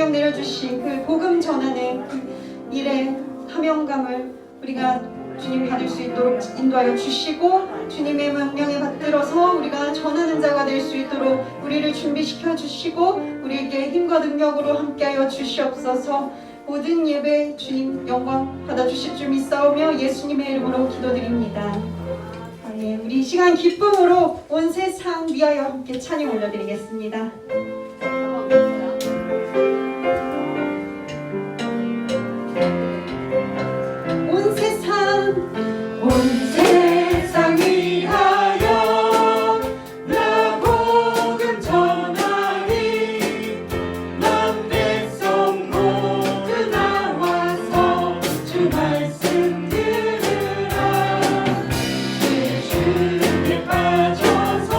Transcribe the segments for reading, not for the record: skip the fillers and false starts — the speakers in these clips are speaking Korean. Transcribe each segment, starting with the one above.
성령 내려주신 그 복음 전하는 그 일의 사명감을 우리가 주님 받을 수 있도록 인도하여 주시고, 주님의 명령에 받들어서 우리가 전하는 자가 될 수 있도록 우리를 준비시켜 주시고, 우리에게 힘과 능력으로 함께하여 주시옵소서. 모든 예배 주님 영광 받아주실 줄 믿사오며 예수님의 이름으로 기도드립니다. 아멘. 우리 이 시간 기쁨으로 온 세상 위하여 함께 찬양 올려드리겠습니다. 온 세상 위하여 나 복음 전하리. 남 백성 모두 나와서 주 말씀 들으라. 죄 중에 빠져서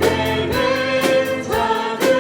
헤맨 자들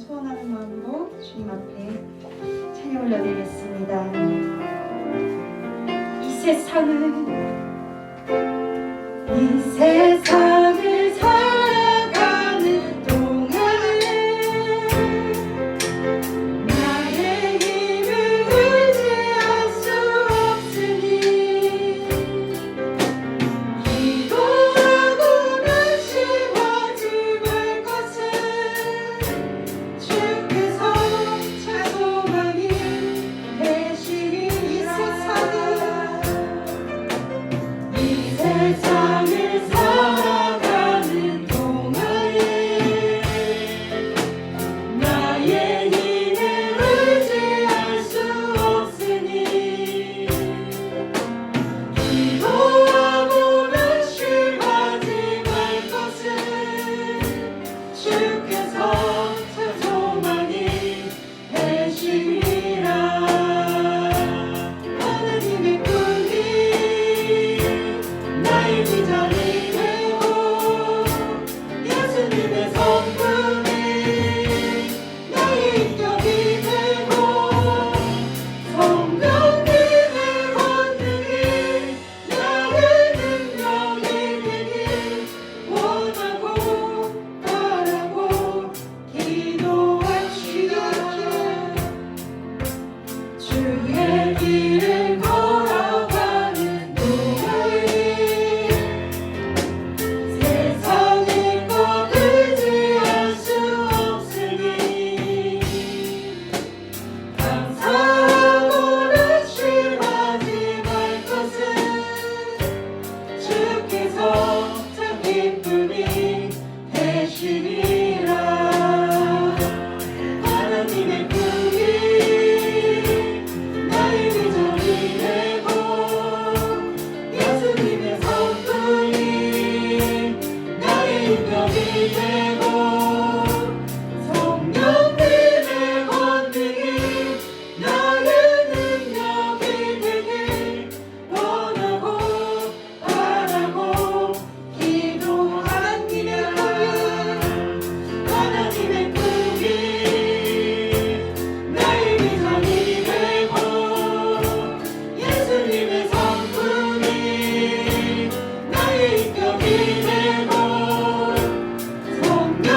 소원하는 마음으로 주님 앞에 찬양 올려드리겠습니다. 이 세상을 살아가는 동안에 나의 힘을 의지할 수 없으니 기도하고 낙심하지 말 것은 주께서 찬송하니 대신이 이 세상을 살아가는 동안에 나의 힘을 의지할 수 없으니 기도하고 낙심하지 말 것은 주께서 찬송하니 대신이라. 하나님의 꿈이 나의 비전이 되고 예수님의 성품이 나의 인격이 되고 성령님의 권능이 나의 능력이 되길 원하고 바라고 기도합시다. 주의 길을 걸어가는 동안에 세상의 것 의지할 수 없으니 감사하고 낙심하지 말 것은 주께서 참 기쁨이 되시리라. 하나님의 꿈이 나의 비전이 되고 예수님의 성품이 나의 인격이 되고 성령님의 권능이 나의 능력이 되길 원하고 바라고 기도합니다. 하나님의 꿈이 나의 비전이 되고 예수님의 성품이 나의 인격이 되고 성령님의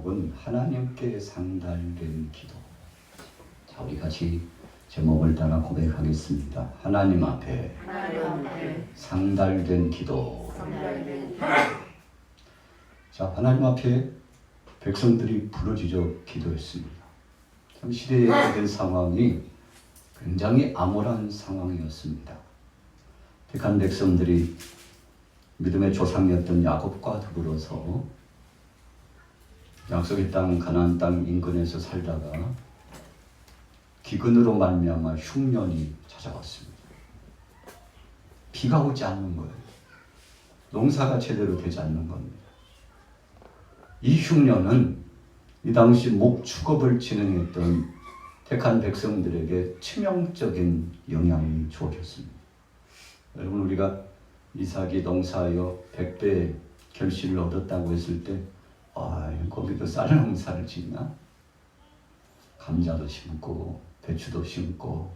제목은 하나님께 상달된 기도. 자, 우리 같이 제목을 따라 고백하겠습니다. 하나님 앞에 상달된 기도. 자, 하나님 앞에 백성들이 부르짖어 기도했습니다. 참 시대에 된 상황이 굉장히 암울한 상황이었습니다. 택한 백성들이 믿음의 조상이었던 야곱과 더불어서 약속의 땅 가나안 땅 인근에서 살다가 기근으로 말미암아 흉년이 찾아왔습니다. 비가 오지 않는 거예요. 농사가 제대로 되지 않는 겁니다. 이 흉년은 이 당시 목축업을 진행했던 택한 백성들에게 치명적인 영향을 주었습니다. 여러분, 우리가 이삭이 농사하여 100배의 결실을 얻었다고 했을 때 거기도 쌀 농사를 짓나? 감자도 심고 배추도 심고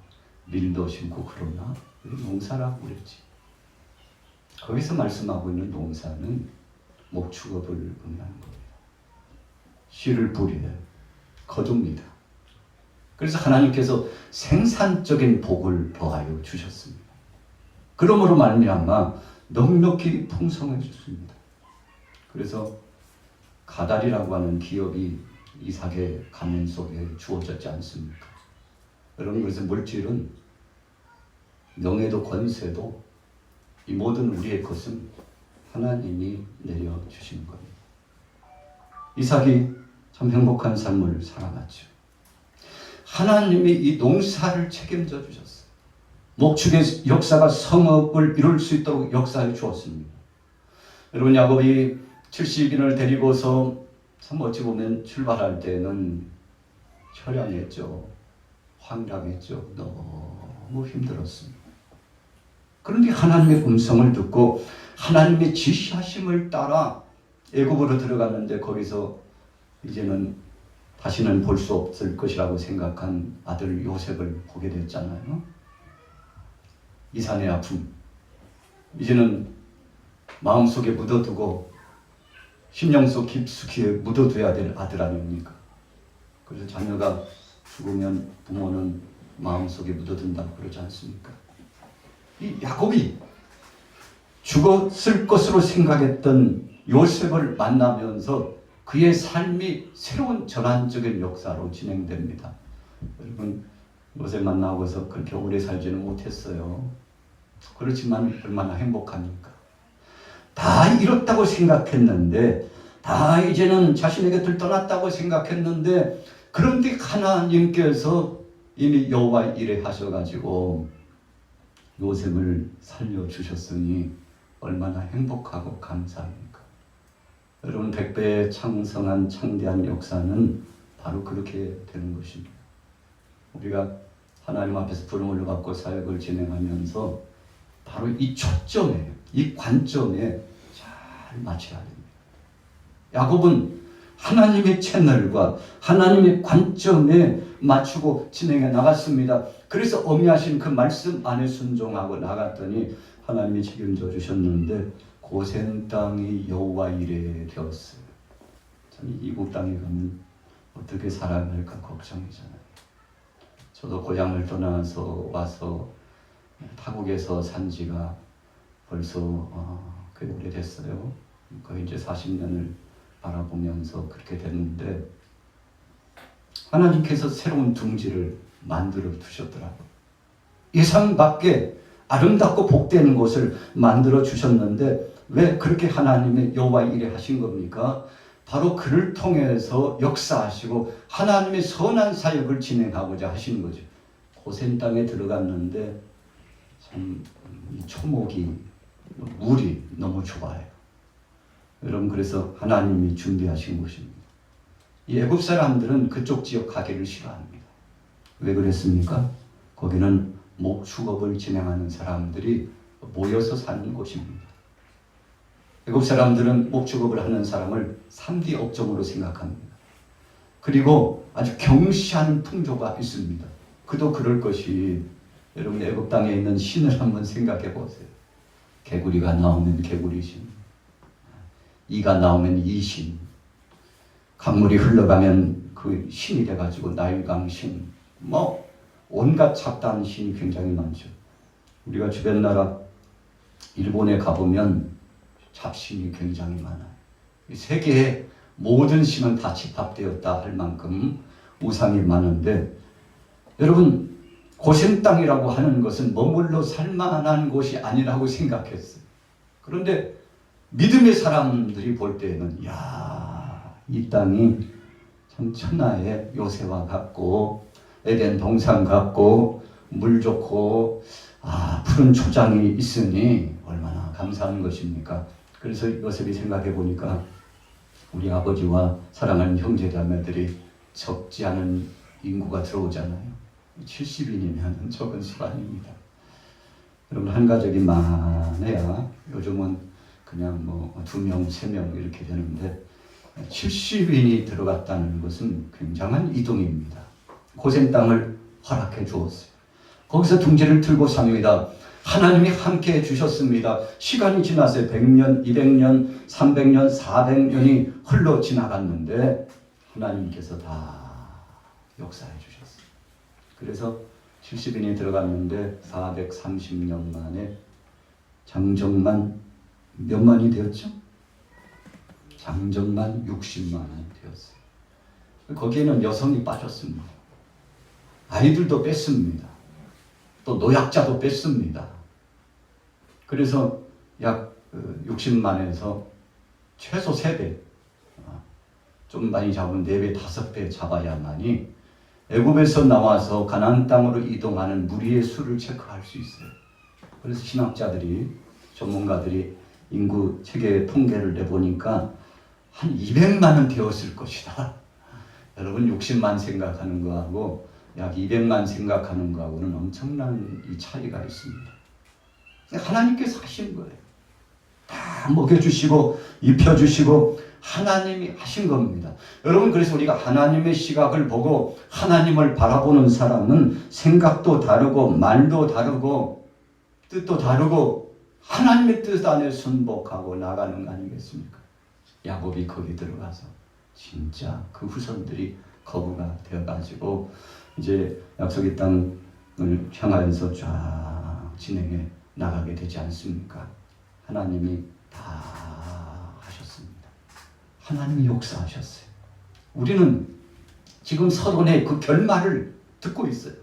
밀도 심고 그러나? 농사라고 그랬지. 거기서 말씀하고 있는 농사는 목축업을 의미하는 겁니다. 씨를 뿌리에 거둡니다. 그래서 하나님께서 생산적인 복을 더하여 주셨습니다. 그러므로 말미암아 넉넉히 풍성해졌습니다. 그래서 가달이라고 하는 기업이 이삭의 가문 속에 주어졌지 않습니까? 여러분, 그래서 물질은 명예도 권세도 이 모든 우리의 것은 하나님이 내려주시는 겁니다. 이삭이 참 행복한 삶을 살아갔죠. 하나님이 이 농사를 책임져 주셨어요. 목축의 역사가 성업을 이룰 수 있도록 역사해 주었습니다. 여러분, 야곱이 70인을 데리고서 참 어찌 보면 출발할 때는 처량했죠. 황량했죠. 너무 힘들었습니다. 그런데 하나님의 음성을 듣고 하나님의 지시하심을 따라 애굽으로 들어갔는데 거기서 이제는 다시는 볼 수 없을 것이라고 생각한 아들 요셉을 보게 됐잖아요. 이산의 아픔, 이제는 마음속에 묻어두고 심령 속 깊숙이 묻어둬야 될 아들 아닙니까? 그래서 자녀가 죽으면 부모는 마음속에 묻어둔다고 그러지 않습니까? 이 야곱이 죽었을 것으로 생각했던 요셉을 만나면서 그의 삶이 새로운 전환적인 역사로 진행됩니다. 여러분, 요셉 만나고서 그렇게 오래 살지는 못했어요. 그렇지만 얼마나 행복합니까? 다 잃었다고 생각했는데, 다 이제는 자신의 곁을 떠났다고 생각했는데, 그런데 하나님께서 이미 여호와 일에 하셔가지고 요셉을 살려주셨으니 얼마나 행복하고 감사합니까? 여러분, 100배의 창성한 창대한 역사는 바로 그렇게 되는 것입니다. 우리가 하나님 앞에서 부름을 받고 사역을 진행하면서 바로 이 초점에, 이 관점에 잘 맞춰야 됩니다. 야곱은 하나님의 채널과 하나님의 관점에 맞추고 진행해 나갔습니다. 그래서 어미하신 그 말씀 안에 순종하고 나갔더니 하나님이 책임져 주셨는데 고센 땅이 여호와 이레 되었어요. 참 이국 땅에 가면 어떻게 살아갈까 걱정이잖아요. 저도 고향을 떠나서 와서 타국에서 산 지가 벌써 꽤 오래됐어요. 거의 이제 40년을 바라보면서 그렇게 됐는데 하나님께서 새로운 둥지를 만들어 두셨더라고요. 예상 밖에 아름답고 복된 곳을 만들어 주셨는데 왜 그렇게 하나님의 여호와 일에 하신 겁니까? 바로 그를 통해서 역사하시고 하나님의 선한 사역을 진행하고자 하신 거죠. 고센 땅에 들어갔는데 참 이 초목이 물이 너무 좋아요. 여러분, 그래서 하나님이 준비하신 곳입니다. 이 애굽 사람들은 그쪽 지역 가기를 싫어합니다. 왜 그랬습니까? 거기는 목축업을 진행하는 사람들이 모여서 사는 곳입니다. 애굽 사람들은 목축업을 하는 사람을 3D 업종으로 생각합니다. 그리고 아주 경시한 풍조가 있습니다. 그도 그럴 것이 여러분, 애굽 땅에 있는 신을 한번 생각해 보세요. 개구리가 나오면 개구리신, 이가 나오면 이신, 강물이 흘러가면 그 신이 돼가지고 나일강신, 뭐 온갖 잡다한 신이 굉장히 많죠. 우리가 주변 나라 일본에 가보면 잡신이 굉장히 많아요. 세계의 모든 신은 다 집합되었다 할 만큼 우상이 많은데, 여러분 고센 땅이라고 하는 것은 머물러 살만한 곳이 아니라고 생각했어요. 그런데 믿음의 사람들이 볼 때에는 이 땅이 참 천하의 요새와 같고 에덴 동산 같고 물 좋고 푸른 초장이 있으니 얼마나 감사한 것입니까? 그래서 요셉이 생각해 보니까 우리 아버지와 사랑하는 형제자매들이 적지 않은 인구가 들어오잖아요. 70인이면 적은 수가 아닙니다. 여러분 한 가족이 많아야 요즘은 그냥 뭐 2명, 3명 이렇게 되는데 70인이 들어갔다는 것은 굉장한 이동입니다. 고센 땅을 허락해 주었어요. 거기서 둥지를 틀고 삽니다. 하나님이 함께 해주셨습니다. 시간이 지났어요. 100년, 200년, 300년, 400년이 흘러 지나갔는데 하나님께서 다 역사해 주셨어요. 그래서 70인이 들어갔는데 430년 만에 장정만 몇만이 되었죠? 장정만 60만이 되었어요. 거기에는 여성이 빠졌습니다. 아이들도 뺐습니다. 또 노약자도 뺐습니다. 그래서 약 60만에서 최소 3배, 좀 많이 잡으면 4배, 5배 잡아야만이 애굽에서 나와서 가나안 땅으로 이동하는 무리의 수를 체크할 수 있어요. 그래서 신학자들이, 전문가들이 인구 체계 통계를 내보니까 한 200만은 되었을 것이다. 여러분 60만 생각하는 거하고 약 200만 생각하는 거하고는 엄청난 이 차이가 있습니다. 하나님께서 하신 거예요. 다 먹여주시고 입혀주시고 하나님이 하신 겁니다. 여러분 그래서 우리가 하나님의 시각을 보고 하나님을 바라보는 사람은 생각도 다르고 말도 다르고 뜻도 다르고 하나님의 뜻 안에 순복하고 나가는 거 아니겠습니까? 야곱이 거기 들어가서 진짜 그 후손들이 거부가 되어가지고 이제 약속의 땅을 향하여서 쫙 진행해 나가게 되지 않습니까? 하나님이 다 하셨습니다. 하나님이 역사하셨어요. 우리는 지금 서론의 그 결말을 듣고 있어요.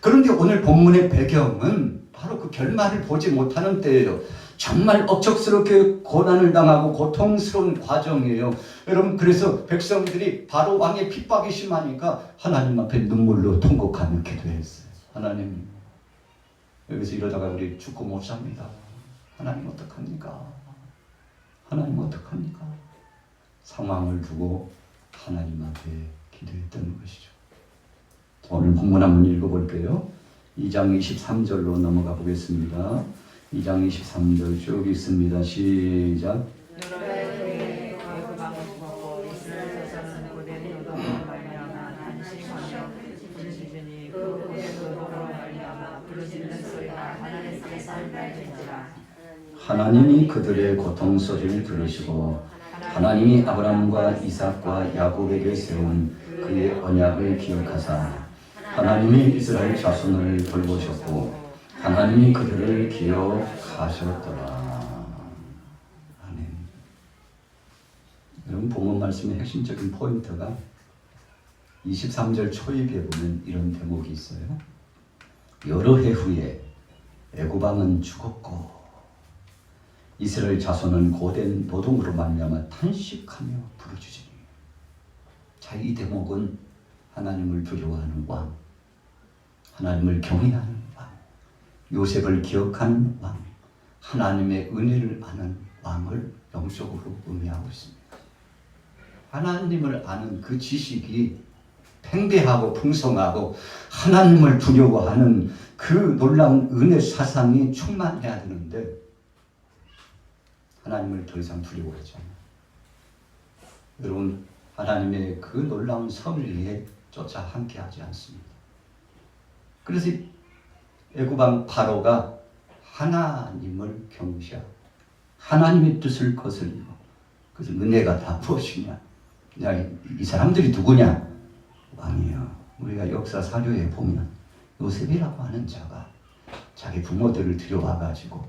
그런데 오늘 본문의 배경은 바로 그 결말을 보지 못하는 때예요. 정말 억척스럽게 고난을 당하고 고통스러운 과정이에요. 여러분 그래서 백성들이 바로 왕의 핍박이 심하니까 하나님 앞에 눈물로 통곡하며 기도했어요. 하나님, 여기서 이러다가 우리 죽고 못 삽니다. 하나님 어떡합니까? 하나님 어떡합니까? 상황을 두고 하나님 앞에 기도했던 것이죠. 오늘 본문 한번 읽어볼게요. 2장 23절로 넘어가 보겠습니다. 2장 23절 쭉 있습니다. 시작. 하나님이 그들의 고통 소리를 들으시고 하나님이 아브라함과 이삭과 야곱에게 세운 그의 언약을 기억하사 하나님이 이스라엘 자손을 돌보셨고 하나님이 그들을 기억하셨더라. 아멘. 여러분 본문 말씀의 핵심적인 포인트가 23절 초입에 보면 이런 대목이 있어요. 여러 해 후에 애굽 왕은 죽었고 이스라엘 자손은 고된 노동으로 말미암아 탄식하며 부르짖으니. 자, 이 대목은 하나님을 두려워하는 왕, 하나님을 경외하는 왕, 요셉을 기억하는 왕, 하나님의 은혜를 아는 왕을 영적으로 의미하고 있습니다. 하나님을 아는 그 지식이 팽배하고 풍성하고 하나님을 두려워하는 그 놀라운 은혜 사상이 충만해야 되는데 하나님을 더 이상 두려워하지 않아요. 여러분 하나님의 그 놀라운 섭리에 쫓아 함께하지 않습니다. 그래서 애굽 왕 바로가 하나님을 경시하고 하나님의 뜻을 거스르고 그래서 은혜가 다 무엇이냐? 야, 이 사람들이 누구냐? 왕이요. 우리가 역사 사료에 보면 요셉이라고 하는 자가 자기 부모들을 들여와가지고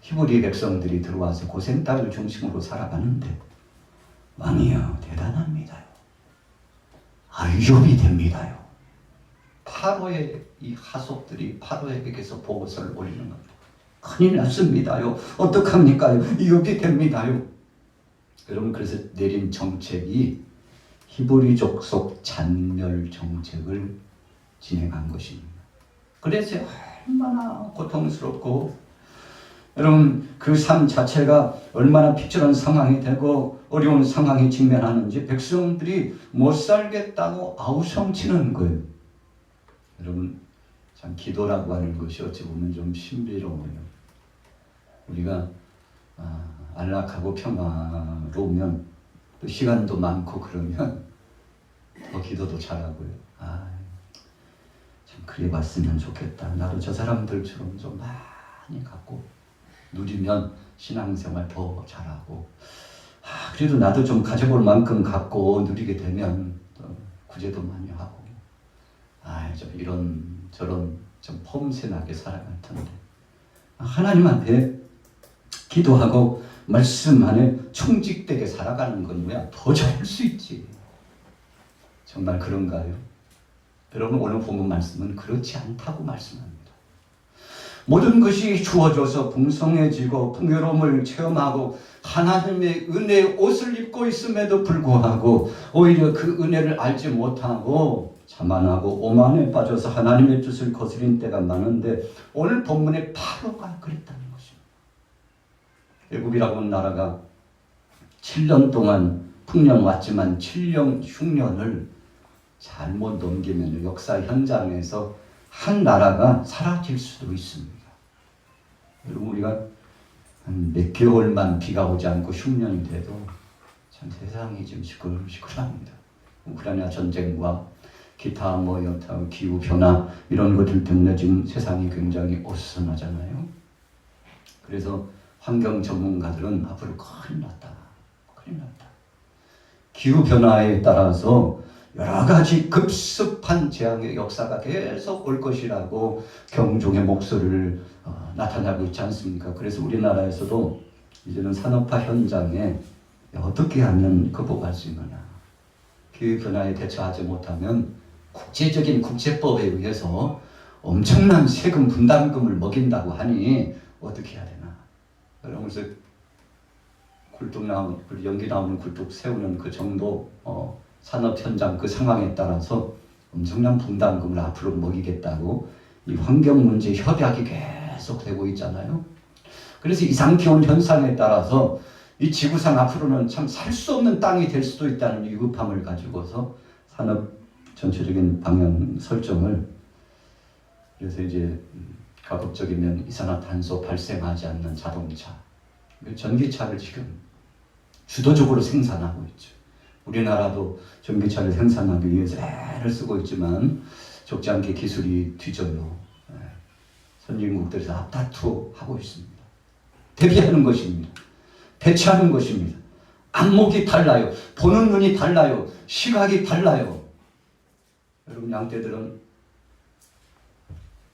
히브리 백성들이 들어와서 고센 땅을 중심으로 살아가는데 왕이요 대단합니다요. 위협이 됩니다요. 파로의 이 하속들이 파로에게서 보고서를 올리는 겁니다. 큰일 났습니다요. 어떡합니까요? 위협이 됩니다요. 여러분 그래서 내린 정책이 히브리족 속 잔멸 정책을 진행한 것입니다. 그래서 얼마나 고통스럽고 여러분 그 삶 자체가 얼마나 비참한 상황이 되고 어려운 상황에 직면하는지 백성들이 못 살겠다고 아우성치는 거예요. 여러분 참 기도라고 하는 것이 어찌 보면 좀 신비로워요. 우리가 안락하고 평화로우면 또 시간도 많고 그러면 더 기도도 잘하고요. 참 그래 봤으면 좋겠다. 나도 저 사람들처럼 좀 많이 갖고 누리면 신앙생활 더 잘하고 그래도 나도 좀 가져볼 만큼 갖고 누리게 되면 구제도 많이 하고 좀 이런 저런 좀 폼새나게 살아갈 텐데 하나님한테 기도하고 말씀 안에 충직되게 살아가는 건 뭐야? 더 좋을 수 있지. 정말 그런가요? 여러분 오늘 본문 말씀은 그렇지 않다고 말씀합니다. 모든 것이 주어져서 풍성해지고 풍요로움을 체험하고 하나님의 은혜의 옷을 입고 있음에도 불구하고 오히려 그 은혜를 알지 못하고 자만하고 오만에 빠져서 하나님의 뜻을 거스린 때가 많은데 오늘 본문의 파로가 그랬다는 것입니다. 애굽이라고 하는 나라가 7년 동안 풍년 왔지만 7년 흉년을 잘못 넘기면 역사 현장에서 한 나라가 사라질 수도 있습니다. 여러분 우리가 한 몇 개월만 비가 오지 않고 흉년이 돼도 참 세상이 좀 시끌시끌합니다. 우크라이나 전쟁과 기타 여타 기후 변화 이런 것들 때문에 지금 세상이 굉장히 어수선하잖아요. 그래서 환경 전문가들은 앞으로 큰일 났다. 기후 변화에 따라서 여러 가지 급습한 재앙의 역사가 계속 올 것이라고 경종의 목소리를 나타나고 있지 않습니까? 그래서 우리나라에서도 이제는 산업화 현장에 어떻게 하면 극복할 수 있느냐. 기후변화에 대처하지 못하면 국제적인 국제법에 의해서 엄청난 세금 분담금을 먹인다고 하니 어떻게 해야 되나. 여러분 그래서 연기 나오는 굴뚝 세우는 그 정도 산업 현장 그 상황에 따라서 엄청난 분담금을 앞으로 먹이겠다고 이 환경 문제 협약이 계속되고 있잖아요. 그래서 이상기온 현상에 따라서 이 지구상 앞으로는 참 살 수 없는 땅이 될 수도 있다는 위급함을 가지고서 산업 전체적인 방향 설정을 그래서 이제 가급적이면 이산화탄소 발생하지 않는 자동차, 전기차를 지금 주도적으로 생산하고 있죠. 우리나라도 전기차를 생산하기 위해서 애를 쓰고 있지만 적지 않게 기술이 뒤져요. 선진국들에서 앞다투하고 있습니다. 대비하는 것입니다. 대처하는 것입니다. 안목이 달라요. 보는 눈이 달라요. 시각이 달라요. 여러분 양떼들은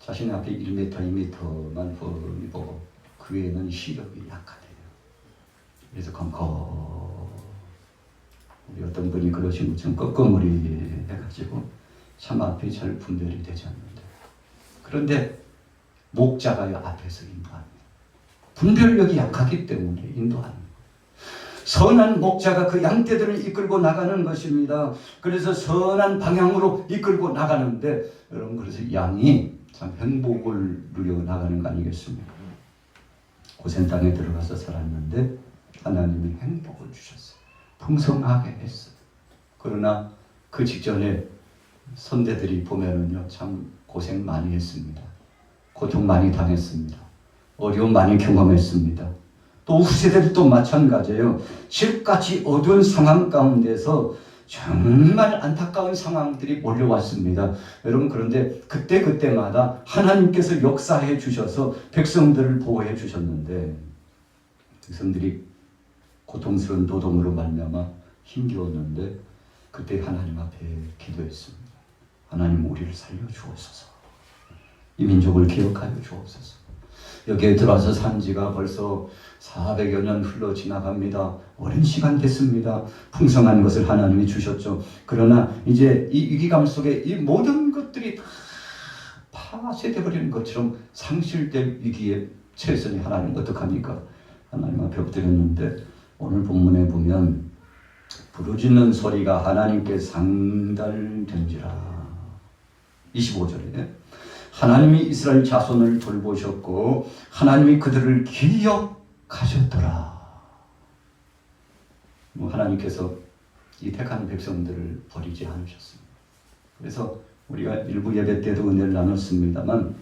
자신 앞에 1m, 2m만 뻔히 보고 그 외에는 시력이 약하대요. 그래서 우리 어떤 분이 그러신 것처럼 꺾어머리 해가지고 참 앞이 잘 분별이 되지 않는데 그런데 목자가요 앞에서 인도합니다. 분별력이 약하기 때문에 인도합니다. 선한 목자가 그 양떼들을 이끌고 나가는 것입니다. 그래서 선한 방향으로 이끌고 나가는데 여러분 그래서 양이 참 행복을 누려 나가는 거 아니겠습니까? 고센 땅에 들어가서 살았는데 하나님이 행복을 주셨어요. 풍성하게 했어요. 그러나 그 직전에 선대들이 보면은요 참 고생 많이 했습니다. 고통 많이 당했습니다. 어려움 많이 경험했습니다. 또 후세대도 마찬가지예요. 실같이 어두운 상황 가운데서 정말 안타까운 상황들이 몰려왔습니다. 여러분 그런데 그때마다 하나님께서 역사해 주셔서 백성들을 보호해 주셨는데 백성들이 고통스러운 노동으로 말미암아 힘겨웠는데 그때 하나님 앞에 기도했습니다. 하나님 우리를 살려 주옵소서. 이 민족을 기억하여 주옵소서. 여기에 들어와서 산 지가 벌써 400여 년 흘러 지나갑니다. 오랜 시간 됐습니다. 풍성한 것을 하나님이 주셨죠. 그러나 이제 이 위기감 속에 이 모든 것들이 다 파쇄되어버리는 것처럼 상실될 위기에 처했으니 하나님 어떡합니까? 하나님 앞에 엎드렸는데 오늘 본문에 보면 부르짖는 소리가 하나님께 상달된지라. 25절에 하나님이 이스라엘 자손을 돌보셨고 하나님이 그들을 기억하셨더라. 하나님께서 이 택한 백성들을 버리지 않으셨습니다. 그래서 우리가 일부 예배 때도 은혜를 나눴습니다만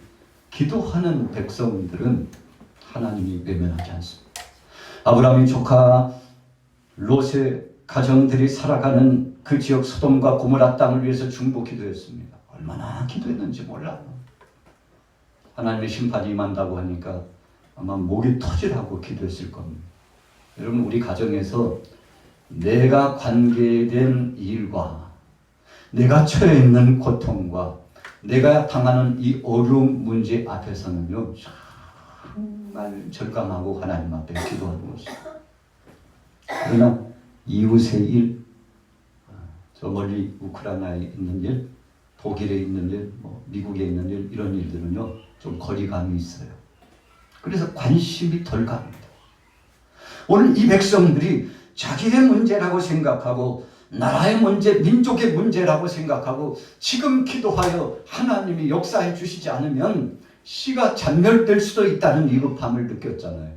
기도하는 백성들은 하나님이 외면하지 않습니다. 아브라함의 조카 롯의 가정들이 살아가는 그 지역 소돔과 고모라 땅을 위해서 중보 기도했습니다. 얼마나 기도했는지 몰라요. 하나님의 심판이 임한다고 하니까 아마 목이 터지라고 기도했을 겁니다. 여러분 우리 가정에서 내가 관계된 일과 내가 처해 있는 고통과 내가 당하는 이 어려운 문제 앞에서는요 정말 절감하고 하나님 앞에 기도하는 것입니다. 그러나 이웃의 일, 저 멀리 우크라이나에 있는 일, 독일에 있는 일, 미국에 있는 일 이런 일들은요 좀 거리감이 있어요. 그래서 관심이 덜 갑니다. 오늘 이 백성들이 자기의 문제라고 생각하고 나라의 문제, 민족의 문제라고 생각하고 지금 기도하여 하나님이 역사해 주시지 않으면 씨가 잔멸될 수도 있다는 위급함을 느꼈잖아요.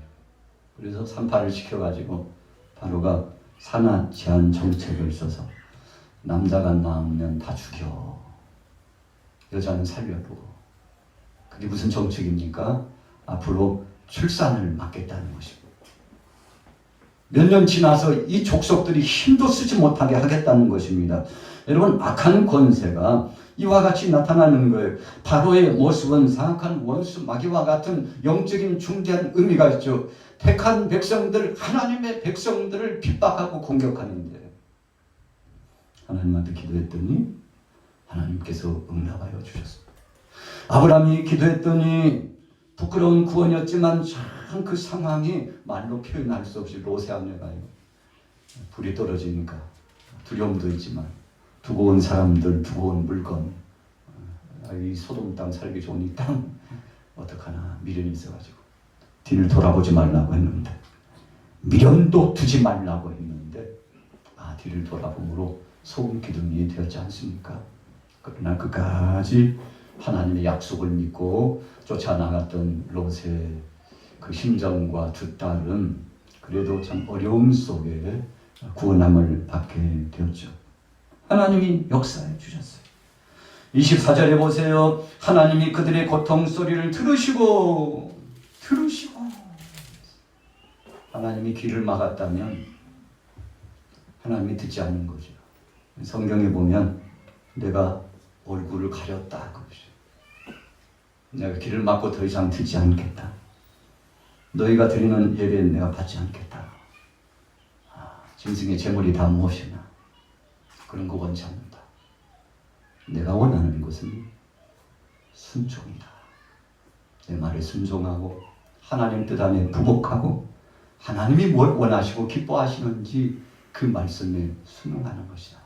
그래서 산파를 시켜가지고 바로가 산하 제한 정책을 써서 남자가 낳으면 다 죽여, 여자는 살려두고. 그게 무슨 정책입니까? 앞으로 출산을 막겠다는 것입니다. 몇 년 지나서 이 족속들이 힘도 쓰지 못하게 하겠다는 것입니다. 여러분 악한 권세가 이와 같이 나타나는 거예요. 바로의 모습은 사악한 원수 마귀와 같은 영적인 중대한 의미가 있죠. 택한 백성들, 하나님의 백성들을 핍박하고 공격하는데 하나님한테 기도했더니 하나님께서 응답하여 주셨습니다. 아브라함이 기도했더니 부끄러운 구원이었지만 참 그 상황이 말로 표현할 수 없이 롯의 아내가요. 불이 떨어지니까 두려움도 있지만 두고 온 사람들, 두고 온 물건, 이 소돔 땅 살기 좋은 이 땅 어떡하나 미련이 있어가지고 뒤를 돌아보지 말라고 했는데 미련도 두지 말라고 했는데 뒤를 돌아봄으로 소금 기둥이 되었지 않습니까? 그러나 끝까지 하나님의 약속을 믿고 쫓아나갔던 롯의 그 심정과 두 딸은 그래도 참 어려움 속에 구원함을 받게 되었죠. 하나님이 역사해 주셨어요. 24절에 보세요. 하나님이 그들의 고통 소리를 들으시고 하나님이 귀를 막았다면 하나님이 듣지 않는 거죠. 성경에 보면 내가 얼굴을 가렸다 그러죠. 내가 귀를 막고 더 이상 듣지 않겠다. 너희가 드리는 예배는 내가 받지 않겠다. 짐승의 제물이 다 무엇이나 그런 거 원치 않는다. 내가 원하는 것은 순종이다. 내 말에 순종하고 하나님 뜻 안에 부복하고 하나님이 뭘 원하시고 기뻐하시는지 그 말씀에 순응하는 것이다.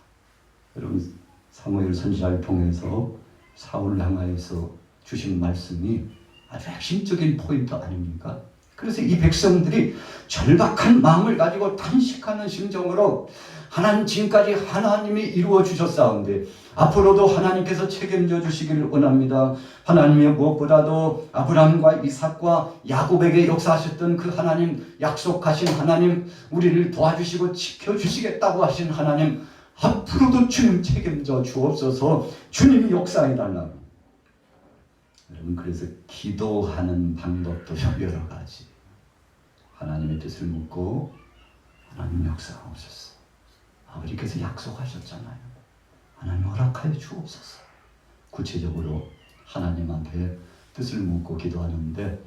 여러분 사무엘 선지자를 통해서 사울을 향하여서 주신 말씀이 아주 핵심적인 포인트 아닙니까? 그래서 이 백성들이 절박한 마음을 가지고 탄식하는 심정으로 하나님 지금까지 하나님이 이루어 주셨사온데 앞으로도 하나님께서 책임져 주시기를 원합니다. 하나님이 무엇보다도 아브라함과 이삭과 야곱에게 역사하셨던 그 하나님, 약속하신 하나님, 우리를 도와주시고 지켜주시겠다고 하신 하나님, 앞으로도 주님 책임져 주옵소서. 주님이 역사해달라고. 여러분 그래서 기도하는 방법도 여러 가지. 하나님의 뜻을 묻고 하나님 역사하옵소서. 아버지께서 약속하셨잖아요. 하나님 허락하여 주옵소서. 구체적으로 하나님 앞에 뜻을 묻고 기도하는데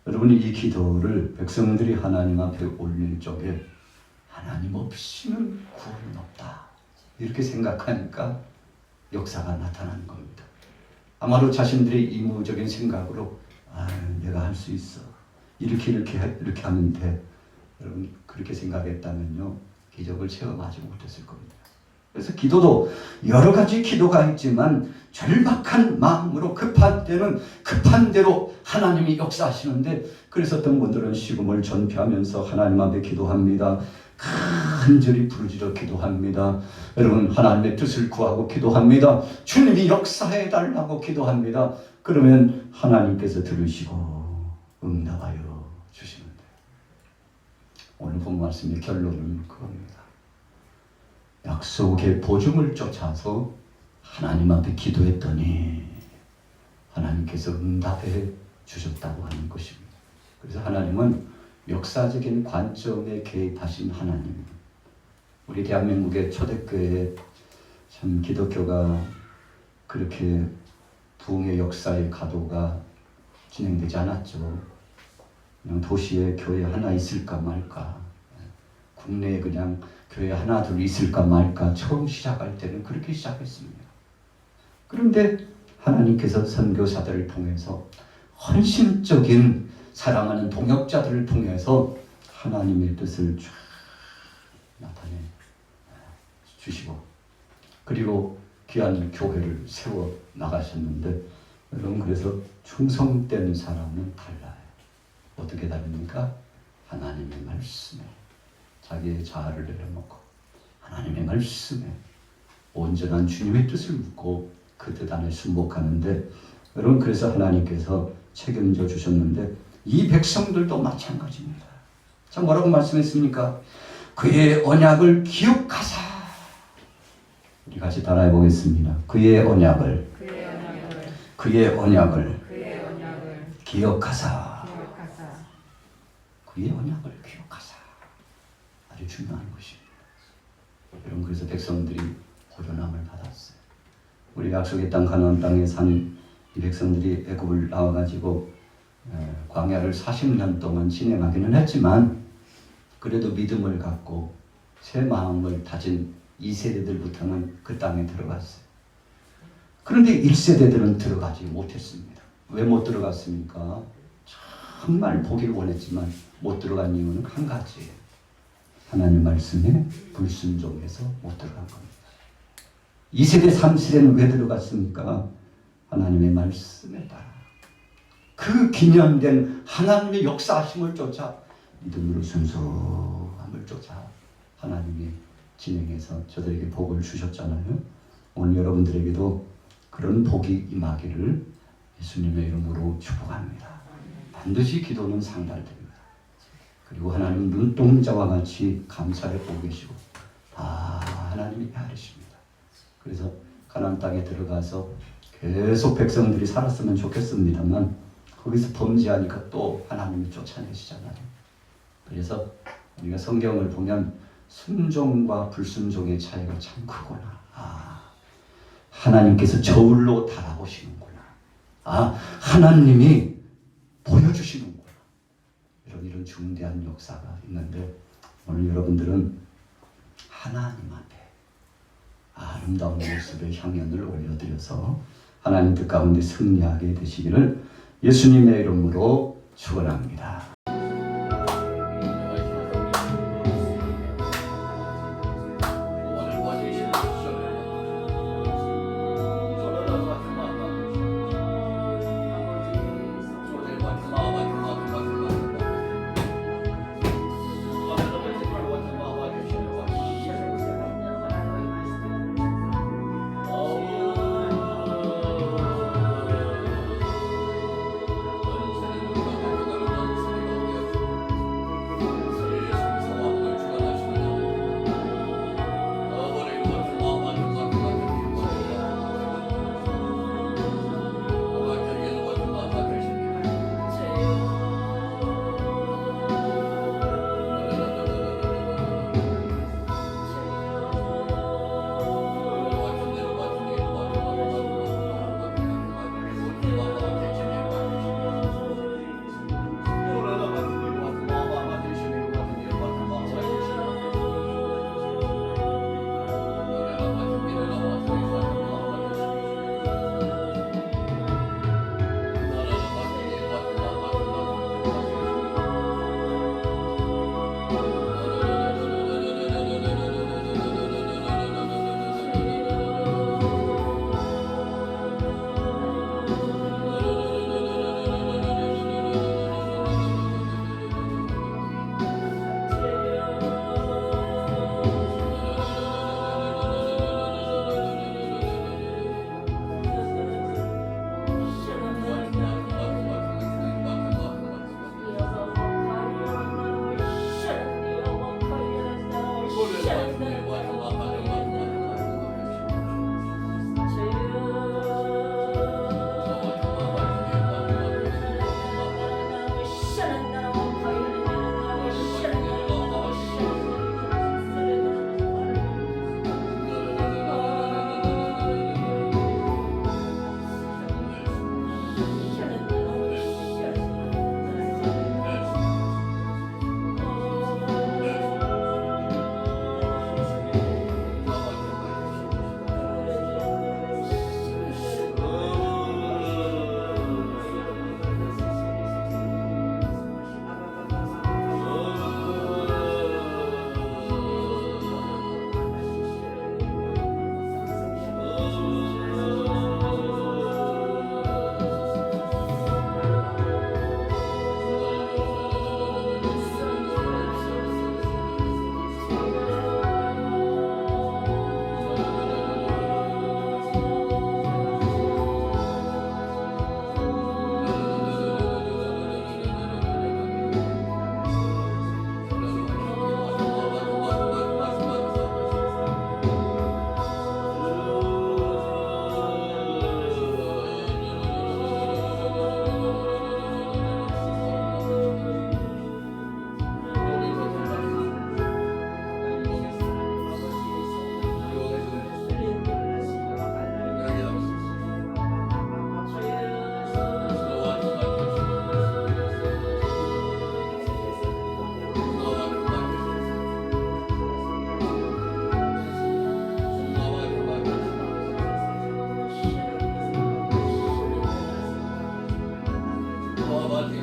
여러분이 이 기도를 백성들이 하나님 앞에 올릴 적에 하나님 없이는 구원은 없다. 이렇게 생각하니까 역사가 나타나는 겁니다. 아마도 자신들의 이무적인 생각으로 내가 할 수 있어. 이렇게 하면 돼. 여러분 그렇게 생각했다면요 기적을 체험하지 못했을 겁니다. 그래서 기도도 여러 가지 기도가 있지만 절박한 마음으로 급할 때는 급한 대로 하나님이 역사하시는데 그래서 어떤 분들은 식음을 전폐하면서 하나님 앞에 기도합니다. 간절히 부르짖어 기도합니다. 여러분 하나님의 뜻을 구하고 기도합니다. 주님이 역사해 달라고 기도합니다. 그러면 하나님께서 들으시고 응답하여 주시는데 오늘 본 말씀의 결론은 그겁니다. 약속의 보증을 쫓아서 하나님 앞에 기도했더니 하나님께서 응답해 주셨다고 하는 것입니다. 그래서 하나님은 역사적인 관점에 개입하신 하나님. 우리 대한민국의 초대교회에 참 기독교가 그렇게 부흥의 역사의 가도가 진행되지 않았죠. 그냥 도시에 교회 하나 있을까 말까, 국내에 그냥 교회 하나 둘 있을까 말까 처음 시작할 때는 그렇게 시작했습니다. 그런데 하나님께서 선교사들을 통해서 헌신적인 사랑하는 동역자들을 통해서 하나님의 뜻을 쫙 나타내 주시고 그리고 귀한 교회를 세워 나가셨는데 여러분 그래서 충성된 사람은 달라요. 어떻게 다릅니까? 하나님의 말씀에 자기의 자아를 내려놓고 하나님의 말씀에 온전한 주님의 뜻을 묻고 그 뜻 안에 순복하는데 여러분 그래서 하나님께서 책임져 주셨는데 이 백성들도 마찬가지입니다. 자 뭐라고 말씀했습니까? 그의 언약을 기억하사 우리 같이 따라해 보겠습니다. 그의 언약을 기억하사 그의 언약을 기억하사 아주 중요한 것입니다. 여러분 그래서 백성들이 호련함을 받았어요. 우리 약속의 땅 가나안 땅에 산 이 백성들이 애굽을 나와가지고 광야를 40년 동안 진행하기는 했지만 그래도 믿음을 갖고 새 마음을 다진 2세대들부터는 그 땅에 들어갔어요. 그런데 1세대들은 들어가지 못했습니다. 왜 못 들어갔습니까? 정말 보기를 원했지만 못 들어간 이유는 한 가지예요. 하나님 말씀에 불순종해서 못 들어간 겁니다. 2세대, 3세대는 왜 들어갔습니까? 하나님의 말씀에 따라 그 기념된 하나님의 역사하심을 쫓아 믿음으로 순수함을 쫓아 하나님이 진행해서 저들에게 복을 주셨잖아요. 오늘 여러분들에게도 그런 복이 임하기를 예수님의 이름으로 축복합니다. 반드시 기도는 상달됩니다. 그리고 하나님은 눈동자와 같이 감사를 보고 계시고 다 하나님이 헤아리십니다. 그래서 가나안 땅에 들어가서 계속 백성들이 살았으면 좋겠습니다만 거기서 범죄하니까 또 하나님이 쫓아내시잖아요. 그래서 우리가 성경을 보면 순종과 불순종의 차이가 참 크구나. 하나님께서 저울로 달아보시는구나. 하나님이 보여주시는구나. 이런 중대한 역사가 있는데 오늘 여러분들은 하나님 앞에 아름다운 모습의 향연을 올려드려서 하나님 뜻 가운데 승리하게 되시기를 예수님의 이름으로 축원합니다.